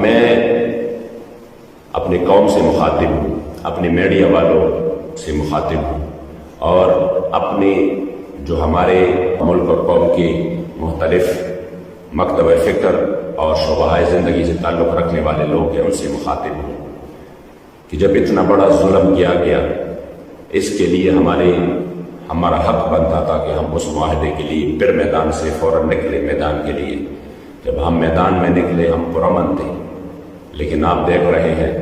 میں اپنی قوم سے مخاطب ہوں، اپنے میڈیا والوں سے مخاطب ہوں، اور اپنی جو ہمارے ملک اور قوم کی مختلف مکتب فکر اور شعبہ زندگی سے تعلق رکھنے والے لوگ ہیں ان سے مخاطب ہوں کہ جب اتنا بڑا ظلم کیا گیا، اس کے لیے ہمارا حق بنتا تھا کہ ہم اس معاہدے کے لیے پھر میدان سے فوراً نکلے میدان کے لیے۔ جب ہم میدان میں نکلے ہم پرامن تھے، لیکن آپ دیکھ رہے ہیں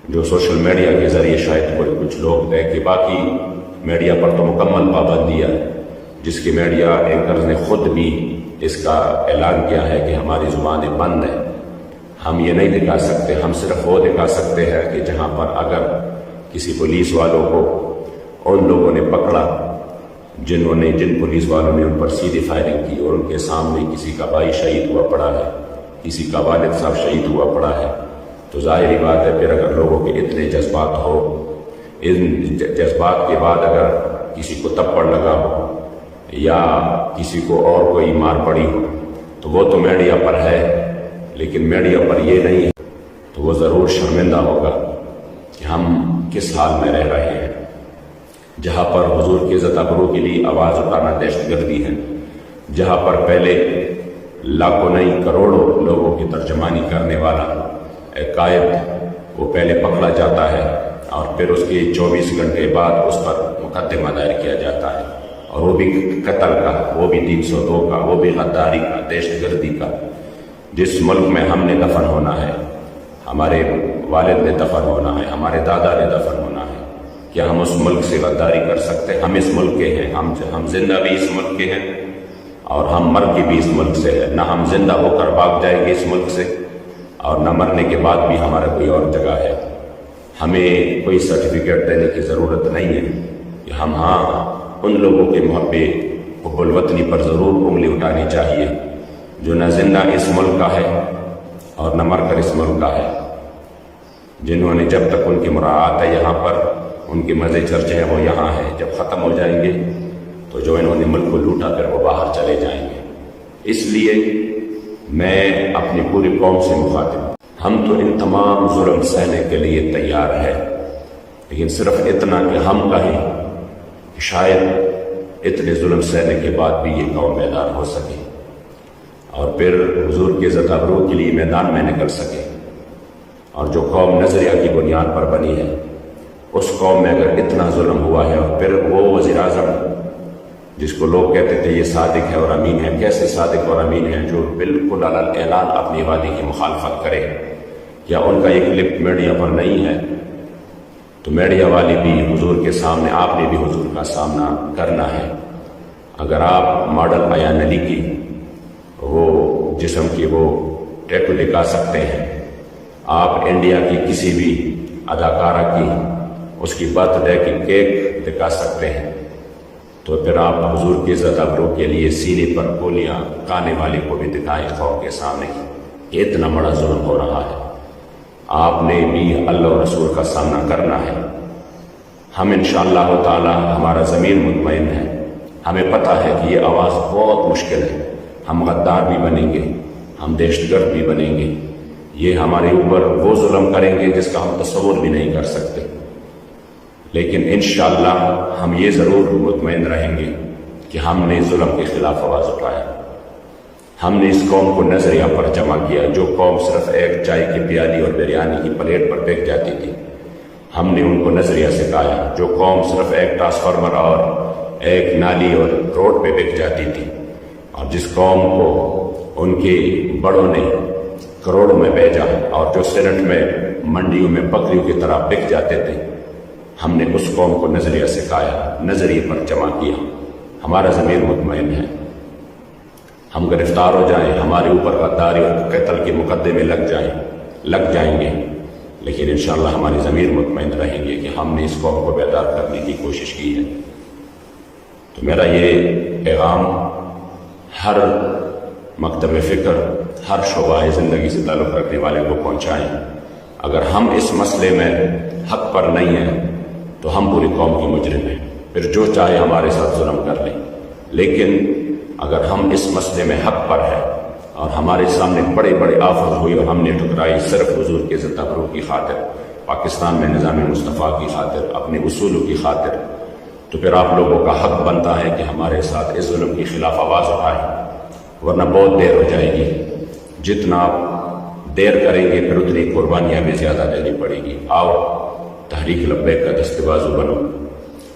جو سوشل میڈیا کے ذریعے شاید کچھ لوگ کہ باقی میڈیا پر تو مکمل پابندی ہے، جس کی میڈیا اینکرز نے خود بھی اس کا اعلان کیا ہے کہ ہماری زبانیں بند ہیں، ہم یہ نہیں دکھا سکتے، ہم صرف وہ دکھا سکتے ہیں کہ جہاں پر اگر کسی پولیس والوں کو ان لوگوں نے پکڑا جن پولیس والوں نے ان پر سیدھی فائرنگ کی اور ان کے سامنے کسی کا بھائی شہید ہوا پڑا ہے، کسی کا والد صاحب شہید ہوا پڑا ہے، تو ظاہری بات ہے پھر اگر لوگوں کے اتنے جذبات ہو، ان جذبات کے بعد اگر کسی کو تپڑ لگا ہو یا کسی کو اور کوئی مار پڑی ہو تو وہ تو میڈیا پر ہے، لیکن میڈیا پر یہ نہیں ہے، تو وہ ضرور شرمندہ ہوگا کہ ہم کس حال میں رہ رہے ہیں۔ جہاں پر حضور کی عزت ابرو کے لیے آواز اٹھانا دہشت گردی ہے، جہاں پر پہلے لاکھوں نہیں کروڑوں لوگوں کی ترجمانی کرنے والا ایک قائد وہ پہلے پکڑا جاتا ہے اور پھر اس کے 24 گھنٹے بعد اس پر مقدمہ دائر کیا جاتا ہے، اور وہ بھی قتل کا، وہ بھی 302 کا، وہ بھی غداری کا، دہشت گردی کا۔ جس ملک میں ہم نے دفن ہونا ہے، ہمارے والد نے دفن ہونا ہے، ہمارے دادا نے دفن ہونا ہے، کیا ہم اس ملک سے غداری کر سکتے ہیں؟ ہم اس ملک کے ہیں، ہم زندہ بھی اس ملک کے ہیں اور ہم مر کے بھی اس ملک سے ہیں، نہ ہم زندہ ہو کر بھاگ جائیں گے اس ملک سے اور نہ مرنے کے بعد بھی ہمارا کوئی اور جگہ ہے۔ ہمیں کوئی سرٹیفکیٹ دینے کی ضرورت نہیں ہے کہ ہم ان لوگوں کے محبے حب الوطنی پر ضرور انگلی اٹھانی چاہیے جو نہ زندہ اس ملک کا ہے اور نہ مر کر اس ملک کا ہے، جنہوں نے جب تک ان کی مراعات ہے یہاں پر، ان کے مزے چرچے ہیں وہ یہاں ہیں، جب ختم ہو جائیں گے تو جو انہوں نے ملک کو لوٹا پھر وہ باہر چلے جائیں گے۔ اس لیے میں اپنی پوری قوم سے مخاطب ہوں، ہم تو ان تمام ظلم سہنے کے لیے تیار ہیں، لیکن صرف اتنا کہ ہم کہیں کہ شاید اتنے ظلم سہنے کے بعد بھی یہ قوم بیدار ہو سکے اور پھر حضور کی عزت ابرو کے لیے میدان میں نکل سکے، اور جو قوم نظریہ کی بنیاد پر بنی ہے اس قوم میں اگر اتنا ظلم ہوا ہے اور پھر وہ وزیر اعظم جس کو لوگ کہتے تھے یہ صادق ہے اور امین ہے، کیسے صادق اور امین ہے جو بالکل علی اعلان اپنی وعدے کی مخالفت کرے؟ کیا ان کا ایک کلپ میڈیا پر نہیں ہے؟ تو میڈیا والے بھی حضور کے سامنے، آپ نے بھی حضور کا سامنا کرنا ہے۔ اگر آپ ماڈل ایان علی کی وہ جسم کی وہ ٹیٹو دکھا سکتے ہیں، آپ انڈیا کی کسی بھی اداکارہ کی اس کی برتھ ڈے کی کیک دکھا سکتے ہیں، تو پھر آپ حضور کی عزت ابرو کے لیے سینے پر گولیاں کھانے والے کو بھی دکھائیں قوم کے سامنے کہ اتنا بڑا ظلم ہو رہا ہے۔ آپ نے بھی اللہ اور رسول کا سامنا کرنا ہے۔ ہم انشاءاللہ تعالی ہمارا ضمیر مطمئن ہے، ہمیں پتہ ہے کہ یہ آواز بہت مشکل ہے، ہم غدار بھی بنیں گے، ہم دہشت گرد بھی بنیں گے، یہ ہمارے اوپر وہ ظلم کریں گے جس کا ہم تصور بھی نہیں کر سکتے، لیکن انشاءاللہ ہم یہ ضرور مطمئن رہیں گے کہ ہم نے ظلم کے خلاف آواز اٹھایا، ہم نے اس قوم کو نظریہ پر جمع کیا۔ جو قوم صرف ایک چائے کی پیالی اور بریانی کی پلیٹ پر بک جاتی تھی، ہم نے ان کو نظریہ سکھایا۔ جو قوم صرف ایک ٹرانسفارمر اور ایک نالی اور روڈ پہ بک جاتی تھی، اور جس قوم کو ان کے بڑوں نے کروڑوں میں بھیجا اور جو سینٹ میں منڈیوں میں بکریوں کی طرح بک جاتے تھے، ہم نے اس قوم کو نظریہ سکھایا، نظریے پر جمع کیا۔ ہمارا ضمیر مطمئن ہے، ہم گرفتار ہو جائیں، ہمارے اوپر غداری اور قتل کے مقدمے لگ جائیں گے، لیکن انشاءاللہ ہماری ضمیر مطمئن رہیں گے کہ ہم نے اس قوم کو بیدار کرنے کی کوشش کی ہے۔ تو میرا یہ پیغام ہر مکتب فکر، ہر شعبہ زندگی سے تعلق رکھنے والے کو پہنچائیں۔ اگر ہم اس مسئلے میں حق پر نہیں ہیں تو ہم پوری قوم کی مجرم ہیں، پھر جو چاہے ہمارے ساتھ ظلم کر لیں، لیکن اگر ہم اس مسئلے میں حق پر ہیں اور ہمارے سامنے بڑے بڑے آفت ہوئی اور ہم نے ٹکرائی صرف حضور کے عزت ابرو کی خاطر، پاکستان میں نظام مصطفیٰ کی خاطر، اپنے اصولوں کی خاطر، تو پھر آپ لوگوں کا حق بنتا ہے کہ ہمارے ساتھ اس ظلم کے خلاف آواز اٹھائیں، ورنہ بہت دیر ہو جائے گی۔ جتنا آپ دیر کریں گے پھر اتنی قربانیاں بھی زیادہ دینی پڑے گی۔ آؤ تحریک لبیک کا دست بازو بنو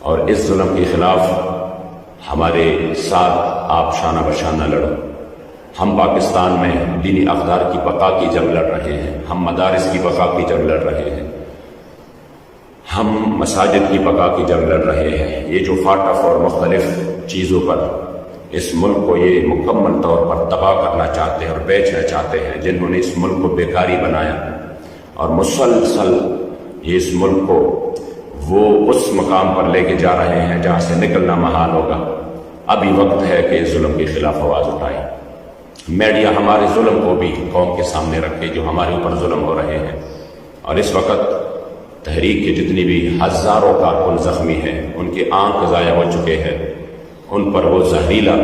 اور اس ظلم کے خلاف ہمارے ساتھ آپ شانہ بشانہ لڑو۔ ہم پاکستان میں دینی اقدار کی بقا کی جنگ لڑ رہے ہیں، ہم مدارس کی بقا کی جنگ لڑ رہے ہیں، ہم مساجد کی بقا کی جنگ لڑ رہے ہیں۔ یہ جو فاٹف اور مختلف چیزوں پر اس ملک کو یہ مکمل طور پر تباہ کرنا چاہتے ہیں اور بیچنا چاہتے ہیں، جنہوں نے اس ملک کو بیکاری بنایا اور مسلسل یہ اس ملک کو وہ اس مقام پر لے کے جا رہے ہیں جہاں سے نکلنا محال ہوگا۔ ابھی وقت ہے کہ اس ظلم کے خلاف آواز اٹھائیں۔ میڈیا ہمارے ظلم کو بھی قوم کے سامنے رکھے جو ہمارے اوپر ظلم ہو رہے ہیں، اور اس وقت تحریک کے جتنی بھی ہزاروں کارکن زخمی ہیں، ان کے آنکھ ضائع ہو چکے ہیں، ان پر وہ زہریلا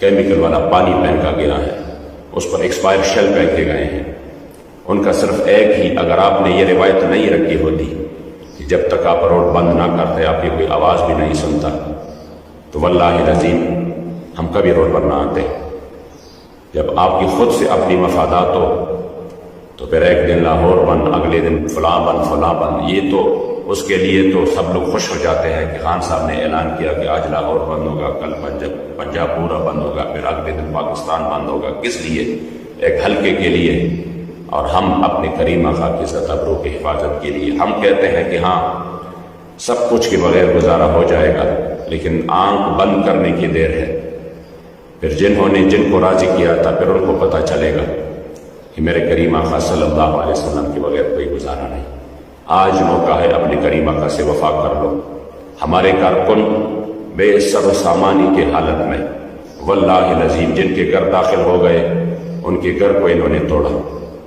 کیمیکل والا پانی پھینکا گیا ہے، اس پر ایکسپائر شیل پھینکے گئے ہیں۔ ان کا صرف ایک ہی، اگر آپ نے یہ روایت نہیں رکھی ہوتی کہ جب تک آپ روڈ بند نہ کرتے آپ کی کوئی آواز بھی نہیں سنتا، تو واللہ العظیم ہم کبھی روڈ پر نہ آتے۔ جب آپ کی خود سے اپنی مفادات ہو تو پھر ایک دن لاہور بند، اگلے دن فلاں بند، یہ تو اس کے لیے تو سب لوگ خوش ہو جاتے ہیں کہ خان صاحب نے اعلان کیا کہ آج لاہور بند ہوگا، کل پنجاب پورا بند ہوگا، پھر اگلے دن پاکستان بند ہوگا۔ کس لیے؟ ایک حلقے کے لیے، اور ہم اپنے کریم آقا کی عزت ابرو کی حفاظت کے لیے۔ ہم کہتے ہیں کہ ہاں سب کچھ کے بغیر گزارا ہو جائے گا، لیکن آنکھ بند کرنے کی دیر ہے۔ پھر جن کو راضی کیا تھا پھر ان کو پتہ چلے گا کہ میرے کریم آقا صلی اللہ علیہ وسلم کے بغیر کوئی گزارا نہیں۔ آج موقع ہے، اپنے کریم آقا سے وفا کر لو۔ ہمارے کارکن بے سر و سامانی کے حالت میں واللہ العظیم جن کے گھر داخل ہو گئے ان کے گھر کو انہوں نے توڑا،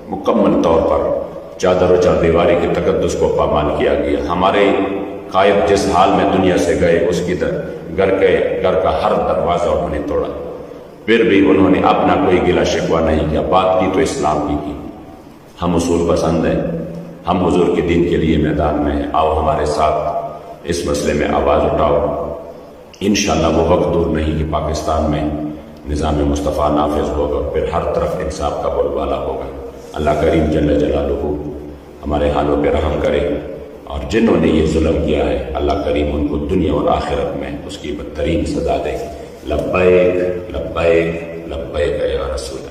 مکمل طور پر چادر و چار دیواری کے تقدس کو پامال کیا گیا۔ ہمارے قائد جس حال میں دنیا سے گئے اس کی گھر کا ہر دروازہ انہوں نے توڑا، پھر بھی انہوں نے اپنا کوئی گلہ شکوہ نہیں کیا، بات کی تو اسلام کی۔ ہم اصول پسند ہیں، ہم حضور کے دین کے لیے میدان میں ہیں۔ آؤ ہمارے ساتھ اس مسئلے میں آواز اٹھاؤ۔ انشاءاللہ وہ وقت دور نہیں کہ پاکستان میں نظام مصطفیٰ نافذ ہوگا، پھر ہر طرف انصاف کا بول بالا ہوگا۔ اللہ کریم جل جلالہ ہمارے حالوں پہ رحم کرے، اور جنہوں نے یہ ظلم کیا ہے اللہ کریم ان کو دنیا اور آخرت میں اس کی بدترین سزا دے۔ لبیک لبیک لبیک یا رسول اللہ۔